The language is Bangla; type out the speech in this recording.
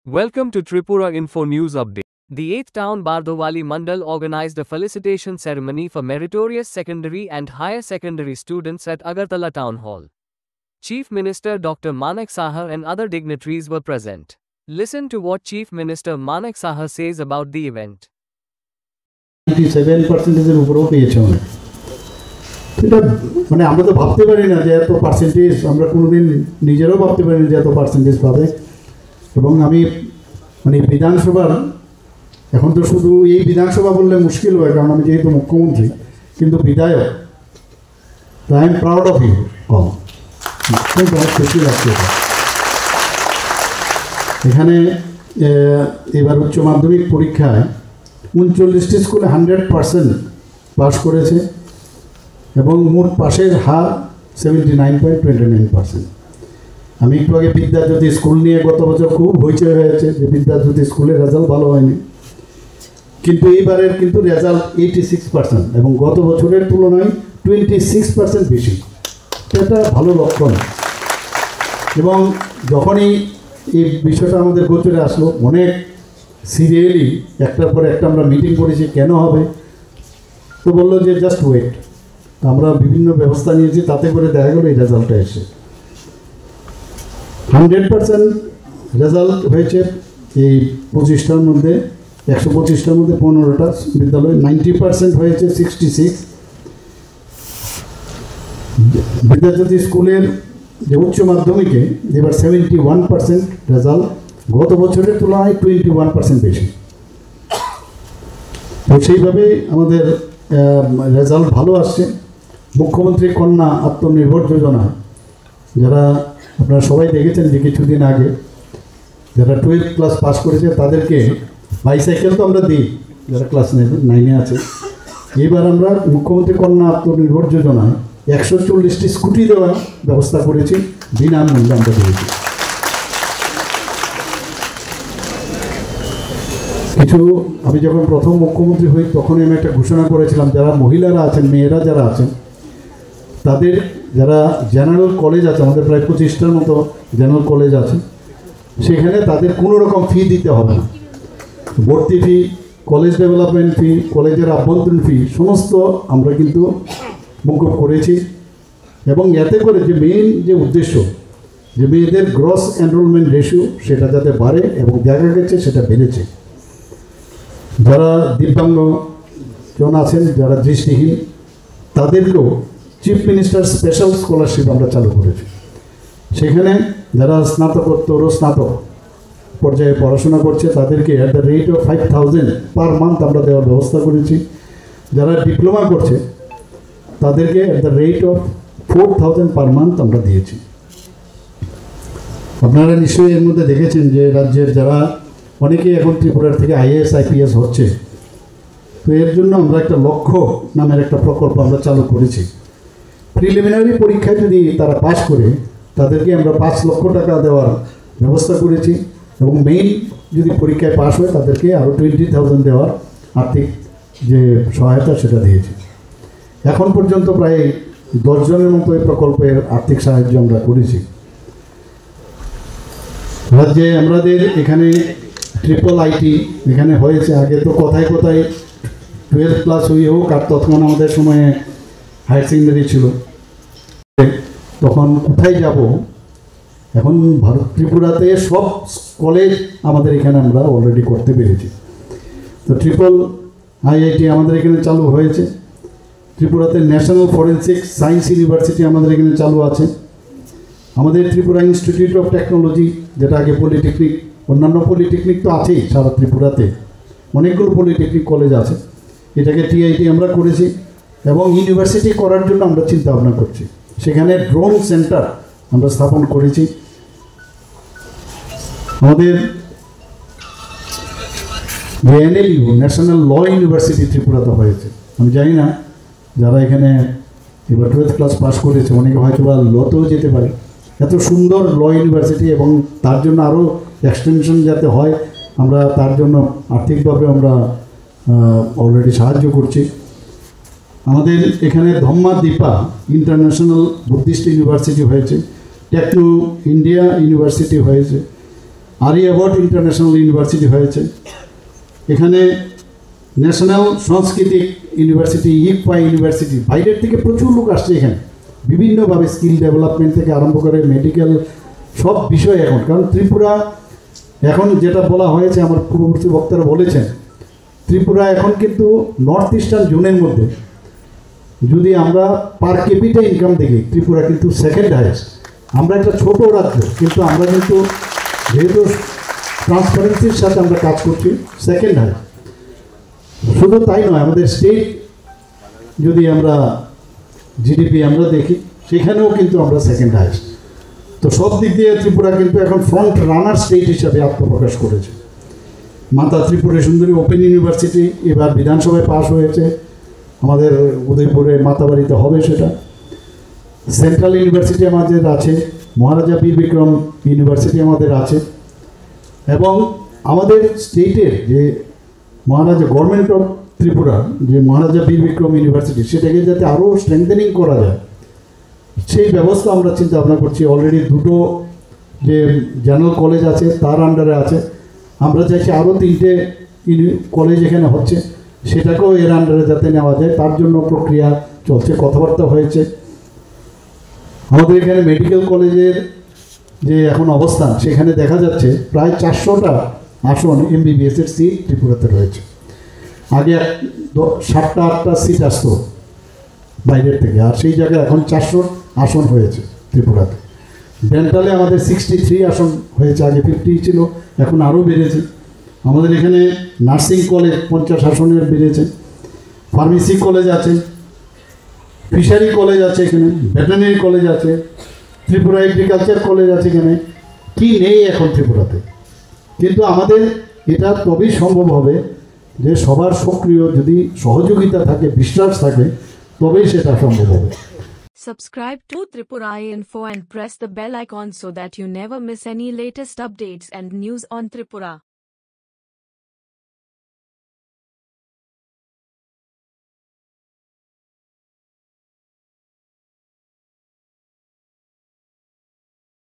Welcome to Tripura Info News Update. The 8th Town Bardowali Mandal organized a felicitation ceremony for meritorious secondary and higher secondary students at Agartala Town Hall. Chief Minister Dr. Manak Saha and other dignitaries were present. Listen to what Chief Minister Manak Saha says about the event. 97% উপরেও পেয়েছে অনেক। এটা মানে আমরা তো ভাবতে পারি না যে এত পার্সেন্টেজ, আমরা কোনোদিন নিজেরাও ভাবতে পারি না যে এত পার্সেন্টেজ পাবে। এবং আমি মানে বিধানসভার এখন তো শুধু এই বিধানসভা বললে মুশকিল হয়, কারণ আমি যেহেতু মুখ্যমন্ত্রী, কিন্তু বিধায়ক, তো I am proud of you all. অনেক খুশি লাগছে। এখানে এবার উচ্চ মাধ্যমিক পরীক্ষায় 39টি স্কুলে 100% পাস করেছে এবং মোট পাশের হার 79.29%। আমি একটু আগে বিদ্যাজ্যোতি স্কুল নিয়ে গত বছর খুব হইচই হয়েছে যে বিদ্যাজ্যোতি স্কুলের রেজাল্ট ভালো হয়নি, কিন্তু এইবারের কিন্তু রেজাল্ট 86% এবং গত বছরের তুলনায় 26% বেশি। এটা ভালো লক্ষণ। এবং যখনই এই বিষয়টা আমাদের গোচরে আসলো, অনেক সিরিয়ালি একটার পর একটা আমরা মিটিং করেছি কেন হবে, তো বললো যে জাস্ট ওয়েট। আমরা বিভিন্ন ব্যবস্থা নিয়েছি, তাতে করে দেখা গেলো এই রেজাল্টটা এসে 100% রেজাল্ট হয়েছে। এই 25টার মধ্যে 125টার মধ্যে 15টা বিদ্যালয়, 90% হয়েছে 66। বিদ্যাজ্যোতি স্কুলের যে উচ্চ মাধ্যমিকে এবার 71% রেজাল্ট, গত বছরের তুলনায় 21% বেশি। তো সেইভাবে আমাদের রেজাল্ট ভালো আসছে। মুখ্যমন্ত্রী কন্যা আত্মনির্ভর যোজনা, যারা আপনারা সবাই দেখেছেন যে কিছুদিন আগে যারা 12th ক্লাস পাস করেছে তাদেরকে বাইসাইকেল তো আমরা দিই, যারা ক্লাস 9-এ আছে। এবার আমরা মুখ্যমন্ত্রী কন্যা আত্মনির্ভর যোজনায় 140টি স্কুটি দেওয়ার ব্যবস্থা করেছি, বিনামূল্যে আমরা দিয়েছি। কিছু আমি যখন প্রথম মুখ্যমন্ত্রী হই তখনই আমি একটা ঘোষণা করেছিলাম, যারা মহিলারা আছেন, মেয়েরা যারা আছেন, তাদের যারা জেনারেল কলেজ আছে, আমাদের প্রায় 25টার মতো জেনারেল কলেজ আছে, সেখানে তাদের কোনো রকম ফি দিতে হবে না। ভর্তি ফি, কলেজ ডেভেলপমেন্ট ফি, কলেজের আভ্যন্তরীণ ফি সমস্ত আমরা কিন্তু মকুব করেছি। এবং এতে করে যে মেইন যে উদ্দেশ্য, যে মেয়েদের গ্রস এনরোলমেন্ট রেশিও সেটা যাতে বাড়ে, এবং দেখা গেছে সেটা বেড়েছে। যারা দিব্যাঙ্গজন আছেন, যারা দৃষ্টিহীন, তাদেরকেও চিফ মিনিস্টার স্পেশাল স্কলারশিপ আমরা চালু করেছি। সেখানে যারা স্নাতকোত্তর ও স্নাতক পর্যায়ে পড়াশোনা করছে তাদেরকে at the rate of 5000 per month আমরা দেওয়ার ব্যবস্থা করেছি। যারা ডিপ্লোমা করছে তাদেরকে at the rate of 4000 per month আমরা দিয়েছি। আপনারা নিশ্চয়ই এর মধ্যে দেখেছেন যে রাজ্যের যারা অনেকেই এখন ত্রিপুরার থেকে IAS IPS হচ্ছে, তো এর জন্য আমরা একটা লক্ষ্য নামের একটা প্রকল্প আমরা চালু করেছি। প্রিলিমিনারি পরীক্ষায় যদি তারা পাস করে তাদেরকে আমরা 5 লক্ষ টাকা দেওয়ার ব্যবস্থা করেছি, এবং মেইন যদি পরীক্ষায় পাস হয় তাদেরকে আরও 20,000 দেওয়ার আর্থিক যে সহায়তা সেটা দিয়েছি। এখন পর্যন্ত প্রায় 10 জনের মতো এই প্রকল্পের আর্থিক সাহায্য আমরা করেছি। রাজ্যে আমাদের এখানে IIIT এখানে হয়েছে। আগে তো কোথায় কোথায় 12th ক্লাস হয়ে হোক, আর তখন আমাদের সময়ে হায়ার সেকেন্ডারি ছিল, তখন কোথায় যাব। এখন ভারত ত্রিপুরাতে সব কলেজ আমাদের এখানে আমরা অলরেডি করতে পেরেছি। তো IIIT আমাদের এখানে চালু হয়েছে। ত্রিপুরাতে ন্যাশনাল ফরেন্সিক সায়েন্স ইউনিভার্সিটি আমাদের এখানে চালু আছে। আমাদের ত্রিপুরা ইনস্টিটিউট অফ টেকনোলজি, যেটা আগে পলিটেকনিক, অন্যান্য পলিটেকনিক তো আছেই সারা ত্রিপুরাতে, অনেকগুলো পলিটেকনিক কলেজ আছে, এটাকে TIT আমরা করেছি। এবং ইউনিভার্সিটি করার জন্য আমরা চিন্তা ভাবনা করছি। সেখানে ড্রোন সেন্টার আমরা স্থাপন করেছি। আমাদের NLU ন্যাশনাল ল ইউনিভার্সিটি ত্রিপুরাতে হয়েছে। আমি জানি না যারা এখানে এবার 12th ক্লাস পাস করেছে অনেকে হয়তো বা লতেও যেতে পারে। এত সুন্দর ল ইউনিভার্সিটি, এবং তার জন্য আরও এক্সটেনশন যাতে হয় আমরা তার জন্য আর্থিকভাবে আমরা অলরেডি সাহায্য করছি। আমাদের এখানে ধম্মাদীপা ইন্টারন্যাশনাল বুদ্ধিস্ট ইউনিভার্সিটি হয়েছে, টেকনো ইন্ডিয়া ইউনিভার্সিটি হয়েছে, আরিয়াভট্ট ইন্টারন্যাশনাল ইউনিভার্সিটি হয়েছে, এখানে ন্যাশনাল সাংস্কৃতিক ইউনিভার্সিটি, ইকপা ইউনিভার্সিটি, বাইরের থেকে প্রচুর লোক আসছে এখানে বিভিন্নভাবে স্কিল ডেভেলপমেন্ট থেকে আরম্ভ করে মেডিকেল সব বিষয় এখন। কারণ ত্রিপুরা এখন যেটা বলা হয়েছে, আমার পূর্ববর্তী বক্তারা বলেছেন, ত্রিপুরা এখন কিন্তু নর্থ ইস্টার্ন জোনের মধ্যে যদি আমরা পার ক্যাপিটা ইনকাম দেখি, ত্রিপুরা কিন্তু সেকেন্ড হাইয়েস্ট। আমরা একটা ছোট রাজ্য, কিন্তু আমরা কিন্তু যেহেতু ট্রান্সপারেন্সির সাথে আমরা কাজ করছি, সেকেন্ড হাইয়েস্ট। শুধু তাই নয়, আমাদের স্টেট যদি আমরা জিডিপি আমরা দেখি, সেখানেও কিন্তু আমরা সেকেন্ড হাইয়েস্ট। তো সব দিক দিয়ে ত্রিপুরা কিন্তু এখন ফ্রন্ট রানার স্টেট হিসাবে আত্মপ্রকাশ করেছে। মাতা ত্রিপুরা সুন্দরী ওপেন ইউনিভার্সিটি এবার বিধানসভায় পাশ হয়েছে, আমাদের উদয়পুরে মাতাবাড়িতে হবে সেটা। সেন্ট্রাল ইউনিভার্সিটি আমাদের আছে, মহারাজা বীর বিক্রম ইউনিভার্সিটি আমাদের আছে, এবং আমাদের স্টেটের যে মহারাজা গভর্নমেন্ট অফ ত্রিপুরা যে মহারাজা বীর বিক্রম ইউনিভার্সিটি, সেটাকে যাতে আরও স্ট্রেংথেনিং করা যায় সেই ব্যবস্থা আমরা চিন্তা ভাবনা করছি। অলরেডি দুটো যে জেনারেল কলেজ আছে তার আন্ডারে আছে, আমরা চাইছি আরও 3টে কলেজ এখানে হচ্ছে, সেটাকেও এর আন্ডারে যাতে নেওয়া যায়, তার জন্য প্রক্রিয়া চলছে, কথাবার্তা হয়েছে। আমাদের এখানে মেডিকেল কলেজের যে এখন অবস্থান, সেখানে দেখা যাচ্ছে প্রায় 400টা আসন এমবিবিএসের সিট ত্রিপুরাতে রয়েছে। আগে 7টা 8টা সিট আসতো বাইরের থেকে, আর সেই জায়গায় এখন 400 আসন হয়েছে ত্রিপুরাতে। ডেন্টালে আমাদের 63 আসন হয়েছে, আগে 50 ছিল, এখন আরও বেড়েছে। আমাদের এখানে নার্সিং কলেজ 50 আসনের বেড়েছে, ফার্মেসি কলেজ আছে, ফিশারি কলেজ আছে, এখানে ভেটেরিনারি কলেজ আছে, ত্রিপুরা এগ্রিকালচার কলেজ আছে। এখানে কি নেই এখন ত্রিপুরাতে? কিন্তু আমাদের এটা তবেই সম্ভব হবে যে সবার সক্রিয় যদি সহযোগিতা থাকে, বিশ্বাস থাকে, তবেই সেটা সম্ভব হবে। Subscribe to Tripura Info and press the bell icon so that you never miss any latest updates and news on Tripura.